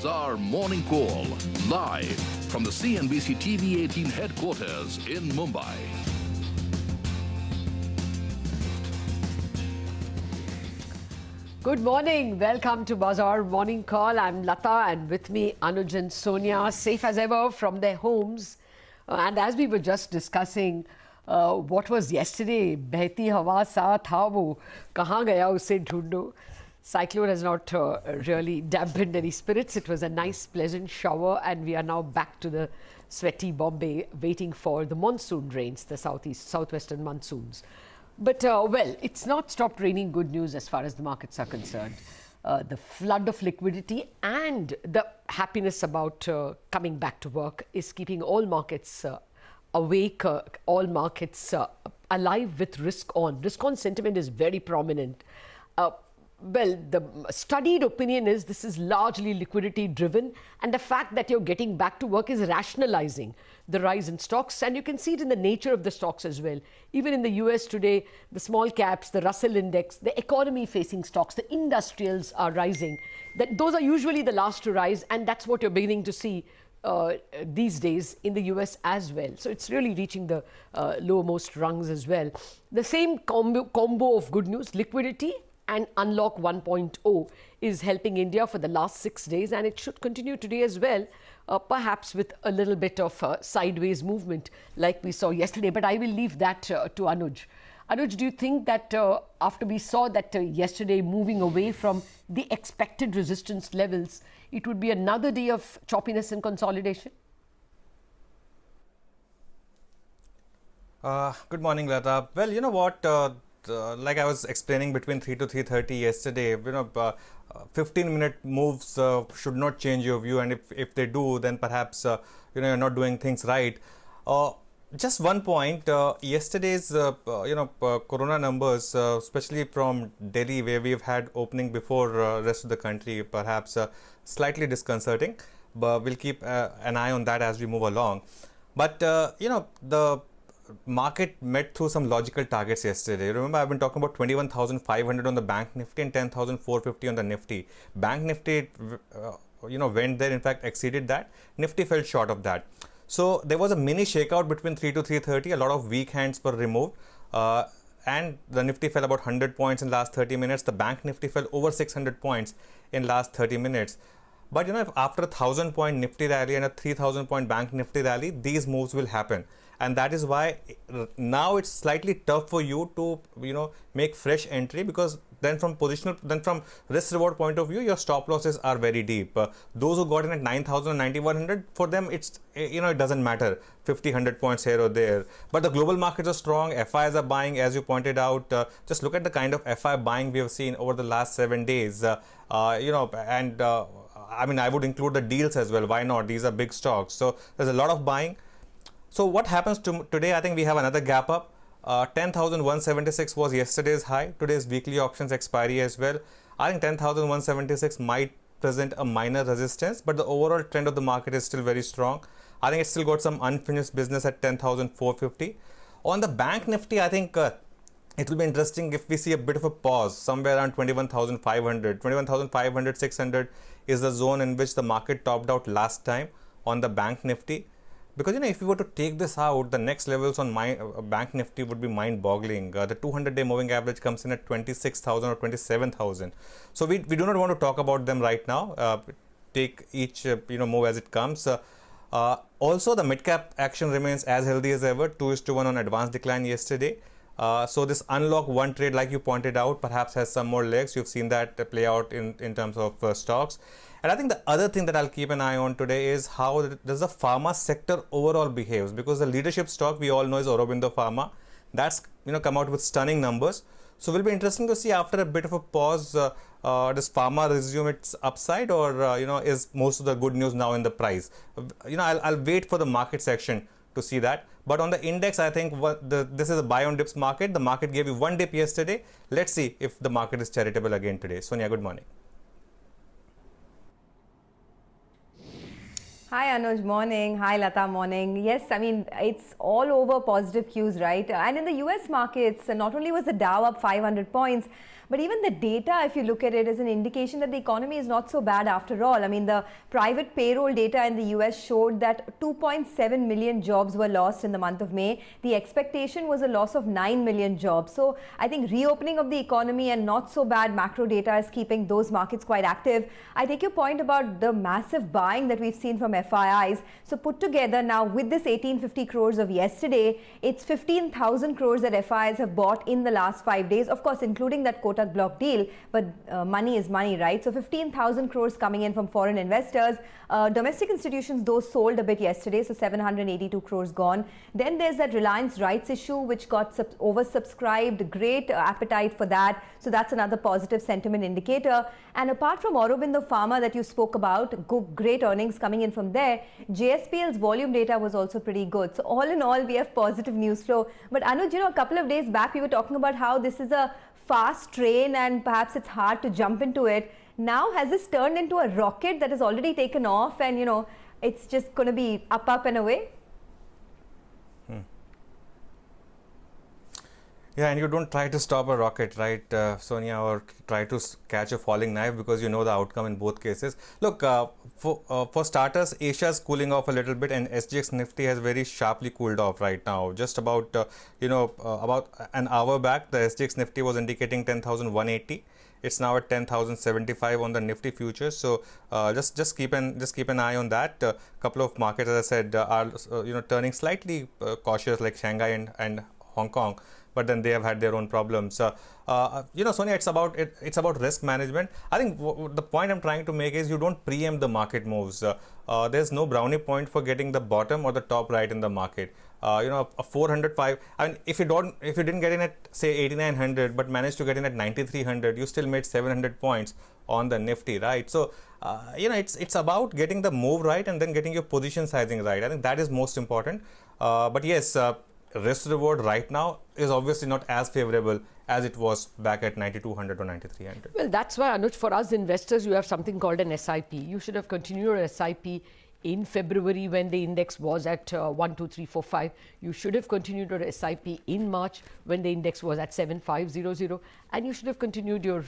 Bazaar Morning Call, live from the CNBC TV 18 headquarters in Mumbai. Good morning. Welcome to Bazaar Morning Call. I'm Lata and with me Anuj and Sonia, safe as ever from their homes. And as we were just discussing, what was yesterday, Behti Hawa Saath Tha wo, kahan gaya usse dhoondho. Cyclone has not really dampened any spirits. It was a nice, pleasant shower, and we are now back to the sweaty Bombay, waiting for the monsoon rains, the southwestern monsoons. But, well, it's not stopped raining good news as far as the markets are concerned. The flood of liquidity and the happiness about coming back to work is keeping all markets awake, all markets alive with risk on. Risk on sentiment is very prominent. Well, the studied opinion is this is largely liquidity driven, and the fact that you're getting back to work is rationalizing the rise in stocks, and you can see it in the nature of the stocks as well. Even in the US today, the small caps, the Russell index, the economy facing stocks, the industrials are rising. Those are usually the last to rise, and that's what you're beginning to see these days in the US as well. So it's really reaching the lowermost rungs as well. The same combo of good news, liquidity and Unlock 1.0 is helping India for the last 6 days, and it should continue today as well, perhaps with a little bit of sideways movement like we saw yesterday. But I will leave that to Anuj. Anuj, do you think that after we saw that yesterday moving away from the expected resistance levels, it would be another day of choppiness and consolidation? Good morning, Lata. Well, you know what? Like I was explaining, between 3 to 3:30 yesterday, 15-minute moves should not change your view, and if they do, then perhaps you're not doing things right. Just one point: yesterday's corona numbers, especially from Delhi, where we've had opening before rest of the country, perhaps slightly disconcerting. But we'll keep an eye on that as we move along. But the market met through some logical targets yesterday. Remember, I've been talking about 21,500 on the Bank Nifty and 10,450 on the Nifty. Bank Nifty, went there, in fact, exceeded that. Nifty fell short of that. So there was a mini shakeout between 3 to 3:30. A lot of weak hands were removed. And the Nifty fell about 100 points in last 30 minutes. The Bank Nifty fell over 600 points in last 30 minutes. But, if after a 1,000-point Nifty rally and a 3,000-point Bank Nifty rally, these moves will happen. And that is why now it's slightly tough for you to, make fresh entry, because then from risk reward point of view, your stop losses are very deep. Those who got in at 9,000 or 9,100, for them, it's, it doesn't matter 50, 100 points here or there. But the global markets are strong. FIs are buying, as you pointed out. Just look at the kind of FI buying we have seen over the last 7 days. I mean, I would include the deals as well. Why not? These are big stocks. So there's a lot of buying. So what happens today? I think we have another gap up. 10,176 was yesterday's high. Today's weekly options expiry as well. I think 10,176 might present a minor resistance, but the overall trend of the market is still very strong. I think it's still got some unfinished business at 10,450. On the Bank Nifty, I think it will be interesting if we see a bit of a pause somewhere around 21,500. 21,500, 600 is the zone in which the market topped out last time on the Bank Nifty. Because, if we were to take this out, the next levels on Bank Nifty would be mind-boggling. The 200-day moving average comes in at 26,000 or 27,000. So we do not want to talk about them right now. Take each move as it comes. Also, the mid-cap action remains as healthy as ever. 2:1 on advanced decline yesterday. So this Unlock 1 trade, like you pointed out, perhaps has some more legs. You've seen that play out in terms of stocks. And I think the other thing that I'll keep an eye on today is how does the pharma sector overall behaves, because the leadership stock we all know is Aurobindo Pharma. That's come out with stunning numbers. So it will be interesting to see after a bit of a pause, does pharma resume its upside, or is most of the good news now in the price? I'll wait for the market section to see that. But on the index, I think this is a buy on dips market. The market gave you one dip yesterday. Let's see if the market is charitable again today. Sonia, good morning. Hi Anuj, morning. Hi Lata, morning. Yes, I mean, it's all over positive cues, right? And in the US markets, not only was the Dow up 500 points, but even the data, if you look at it, is an indication that the economy is not so bad after all. I mean, the private payroll data in the US showed that 2.7 million jobs were lost in the month of May. The expectation was a loss of 9 million jobs. So I think reopening of the economy and not so bad macro data is keeping those markets quite active. I take your point about the massive buying that we've seen from FIIs. So put together now with this 1850 crores of yesterday, it's 15,000 crores that FIIs have bought in the last 5 days, of course, including that Kotak block deal, but money is money, right? So 15,000 crores coming in from foreign investors. Domestic institutions, though, sold a bit yesterday, so 782 crores gone. Then there's that Reliance rights issue, which got oversubscribed. Great appetite for that. So that's another positive sentiment indicator. And apart from Aurobindo Pharma that you spoke about, great earnings coming in from there, JSPL's volume data was also pretty good. So all in all, we have positive news flow. But Anuj, a couple of days back, we were talking about how this is a fast train and perhaps it's hard to jump into it. Now has this turned into a rocket that has already taken off and it's just going to be up and away? Yeah, and you don't try to stop a rocket, right, Sonia, or try to catch a falling knife, because you know the outcome in both cases. Look, for starters, Asia's cooling off a little bit, and SGX Nifty has very sharply cooled off right now. Just about, about an hour back, the SGX Nifty was indicating 10,180. It's now at 10,075 on the Nifty futures. So just keep an eye on that. Couple of markets, as I said, are turning slightly cautious, like Shanghai and Hong Kong. But then they have had their own problems. Sonia, it's about risk management. I think the point I'm trying to make is you don't preempt the market moves. There's no brownie point for getting the bottom or the top right in the market. A 405. I mean, if you didn't get in at say 8,900, but managed to get in at 9,300, you still made 700 points on the Nifty, right? So it's about getting the move right and then getting your position sizing right. I think that is most important. But yes. Risk reward right now is obviously not as favorable as it was back at 9,200 or 9,300. Well, that's why, Anuj, for us investors, you have something called an SIP. You should have continued your SIP in February when the index was at 1, 2, 3, 4, 5. You should have continued your SIP in March when the index was at 7,500. And you should have continued your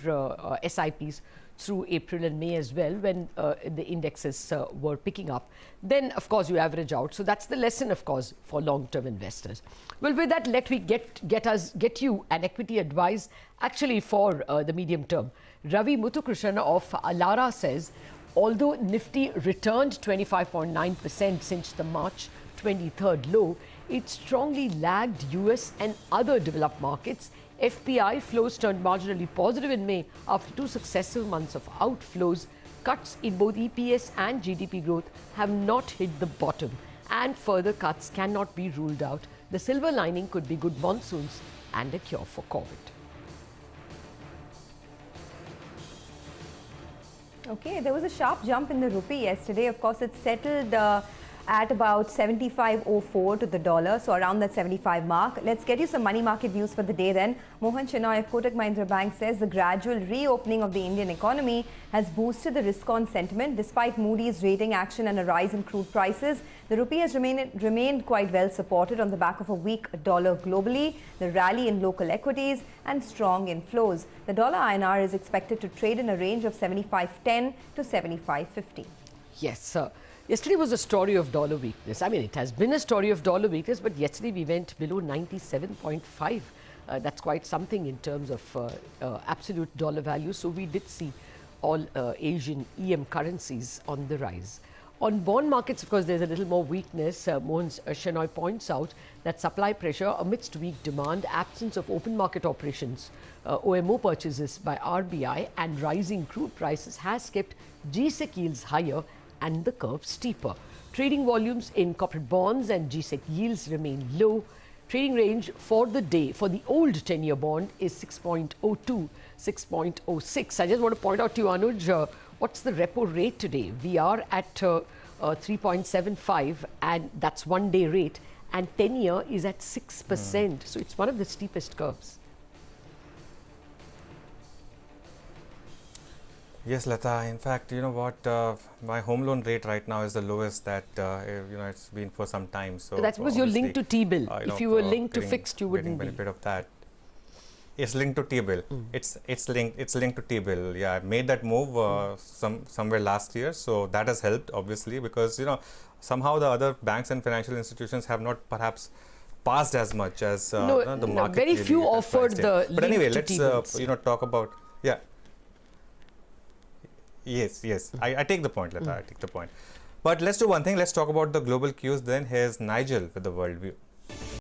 SIPs through April and May as well when the indexes were picking up. Then, of course, you average out. So that's the lesson, of course, for long-term investors. Well, with that, let me get you an equity advice actually for the medium term. Ravi Muthukrishnan of Alara says, although Nifty returned 25.9% since the March 23rd low, it strongly lagged US and other developed markets. FPI flows turned marginally positive in May after 2 successive months of outflows. Cuts in both EPS and GDP growth have not hit the bottom, and further cuts cannot be ruled out. The silver lining could be good monsoons and a cure for COVID. Okay, there was a sharp jump in the rupee yesterday. Of course, it settled at about 75.04 to the dollar, so around that 75 mark. Let's get you some money market views for the day then. Mohan Shenoy of Kotak Mahindra Bank says the gradual reopening of the Indian economy has boosted the risk-on sentiment. Despite Moody's rating action and a rise in crude prices, the rupee has remained quite well supported on the back of a weak dollar globally, the rally in local equities and strong inflows. The dollar INR is expected to trade in a range of 75.10 to 75.50. Yes, sir. Yesterday was a story of dollar weakness. I mean, it has been a story of dollar weakness, but yesterday we went below 97.5. That's quite something in terms of absolute dollar value. So we did see all Asian EM currencies on the rise. On bond markets, of course, there's a little more weakness. Mohan Shenoy points out that supply pressure amidst weak demand, absence of open market operations, OMO purchases by RBI and rising crude prices has kept GSEC yields higher and the curve steeper. Trading volumes in corporate bonds and GSEC yields remain low. Trading range for the day for the old 10-year bond is 6.02, 6.06. I just want to point out to you, Anuj, what's the repo rate today? We are at 3.75, and that's one-day rate, and 10-year is at 6%. So it's one of the steepest curves. Yes, Lata. In fact, you know what? My home loan rate right now is the lowest that it's been for some time. So That's because you're linked to T-bill. If you were linked to fixed, you getting wouldn't be. benefit of that. It's linked to T-bill. It's linked to T-bill. Yeah, I made that move somewhere last year, so that has helped obviously, because somehow the other banks and financial institutions have not perhaps passed as much as the market. Very really few has offered priced in. the But anyway, link to let's T-bills. talk about Yes. I take the point, Lata. I take the point. But let's do one thing. Let's talk about the global cues then. Here's Nigel with the world view.